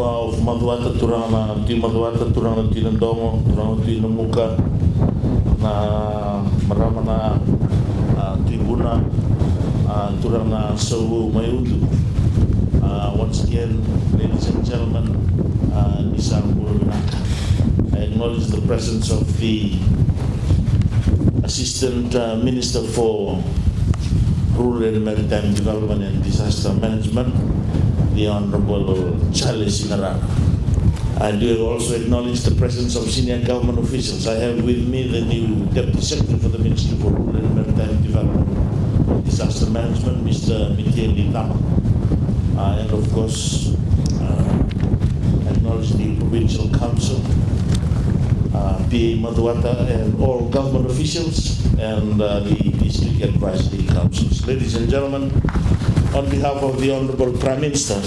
Inua of Maduata Turana, Ti Maduata Turana, Tinandongo, Turana, Tinamuka, na Maramana, Tribuna, Turana, Sawu, Mayundu. Once again, ladies and gentlemen, Nisang Burunaka. I acknowledge the presence of the Assistant Minister for Rural and Maritime Development and Disaster Management, the Honorable Charles Sinarana. I do also acknowledge the presence of senior government officials. I have with me the new Deputy Secretary for the Ministry for Rural and Maritime Development and Disaster Management, Mr. Mitieli Lama. And of course, acknowledge the Provincial Council, PA Maduata, and all government officials, and the District Advisory Councils. Ladies and gentlemen, on behalf of the Honorable Prime Minister,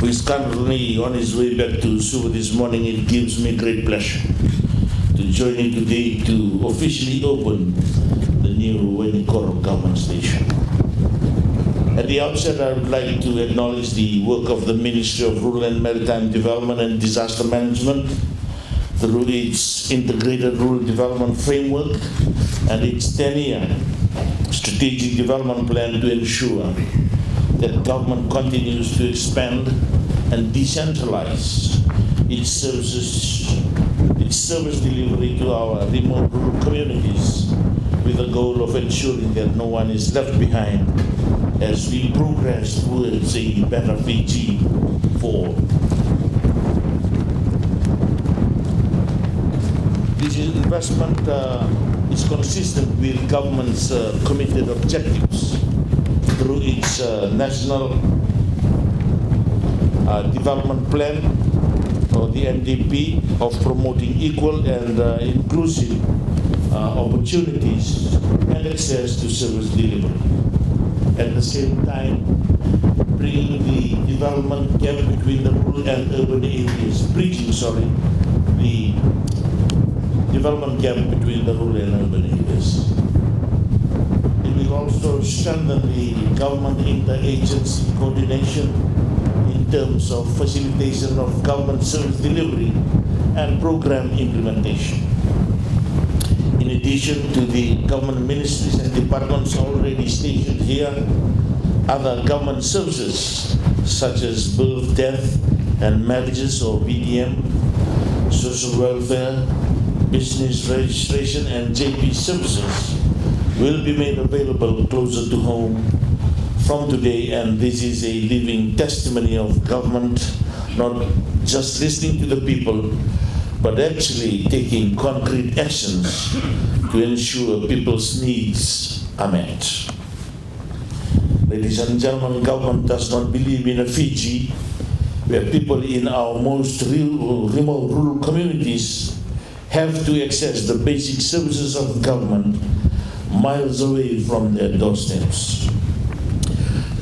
who is currently on his way back to Suva this morning, it gives me great pleasure to join in today to officially open the new Wainikoro government station. At the outset, I would like to acknowledge the work of the Ministry of Rural and Maritime Development and Disaster Management through its Integrated Rural Development Framework and its 10-year strategic development plan to ensure that government continues to expand and decentralize its service delivery to our remote rural communities with the goal of ensuring that no one is left behind as we progress towards a better Fiji for all. This investment is consistent with government's committed objectives through its National Development Plan, or the NDP, of promoting equal and inclusive opportunities and access to service delivery. At the same time, bringing the development gap between the rural and urban areas, the development gap between the rural and urban areas. It will also strengthen the government interagency coordination in terms of facilitation of government service delivery and program implementation. In addition to the government ministries and departments already stationed here, other government services such as birth, death, and marriages, or BDM, social welfare, business registration, and JP services will be made available closer to home from today, and this is a living testimony of government not just listening to the people, but actually taking concrete actions to ensure people's needs are met. Ladies and gentlemen, government does not believe in a Fiji where people in our most remote rural communities have to access the basic services of government miles away from their doorsteps.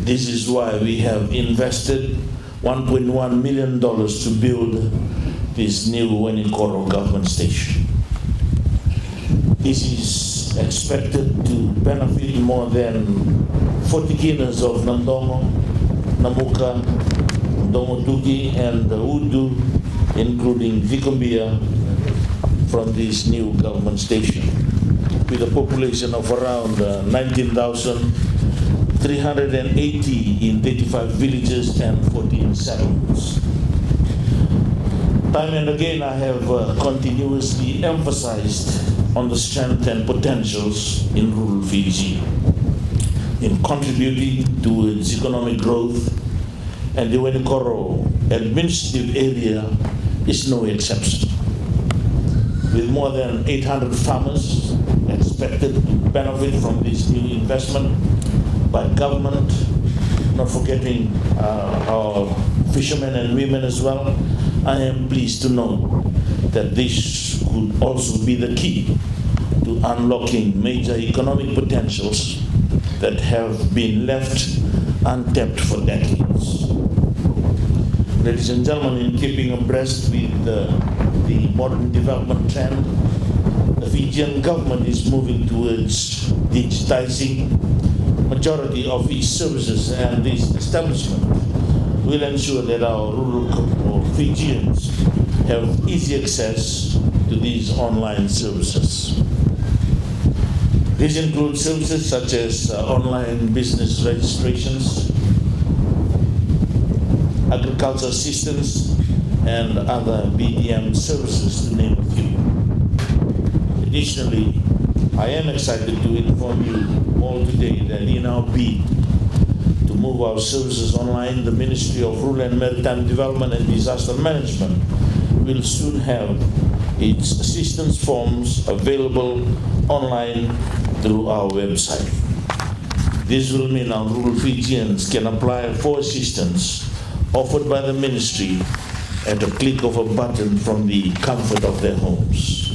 This is why we have invested $1.1 million to build this new Wainikoro government station. This is expected to benefit more than 40 kinas of Nandongo, Namuka, Ndongo Tuki, and Udu, including Vikumbia, from this new government station, with a population of around 19,380 in 35 villages and 14 settlements. Time and again, I have continuously emphasized on the strength and potentials in rural Fiji, in contributing towards economic growth, and the Wainikoro administrative area is no exception. With more than 800 farmers expected to benefit from this new investment by government, not forgetting our fishermen and women as well, I am pleased to know that this could also be the key to unlocking major economic potentials that have been left untapped for decades. Ladies and gentlemen, in keeping abreast with the modern development trend, the Fijian government is moving towards digitizing majority of its services, and this establishment will ensure that our rural Fijians have easy access to these online services. These include services such as online business registrations, agriculture assistance, and other BDM services, to name a few. Additionally, I am excited to inform you all today that in our bid to move our services online, the Ministry of Rural and Maritime Development and Disaster Management will soon have its assistance forms available online through our website. This will mean our rural Fijians can apply for assistance offered by the ministry at a click of a button from the comfort of their homes.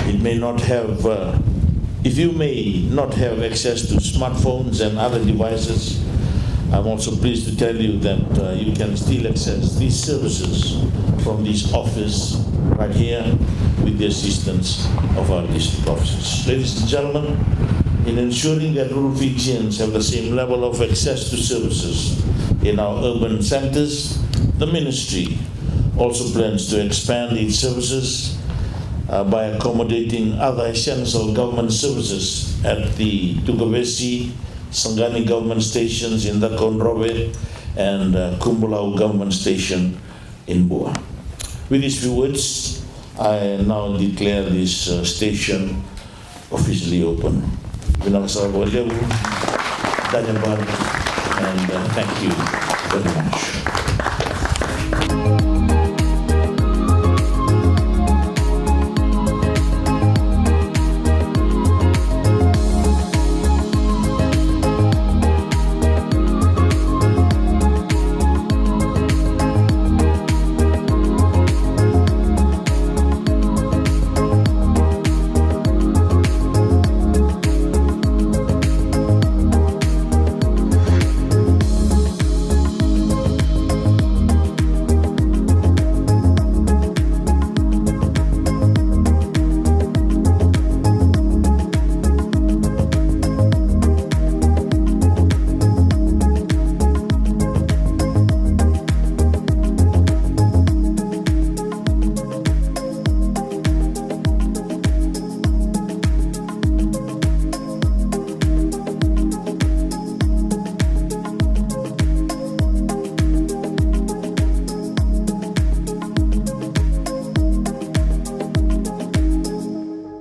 It may not have, if you may not have access to smartphones and other devices, I'm also pleased to tell you that you can still access these services from this office right here with the assistance of our district officers. Ladies and gentlemen, in ensuring that rural Fijians have the same level of access to services in our urban centers, the ministry also plans to expand its services by accommodating other essential government services at the Tugavesi, Sangani government stations in the Konrowe, and Kumbulau government station in Bua. With these few words, I now declare this station officially open. And thank you very much.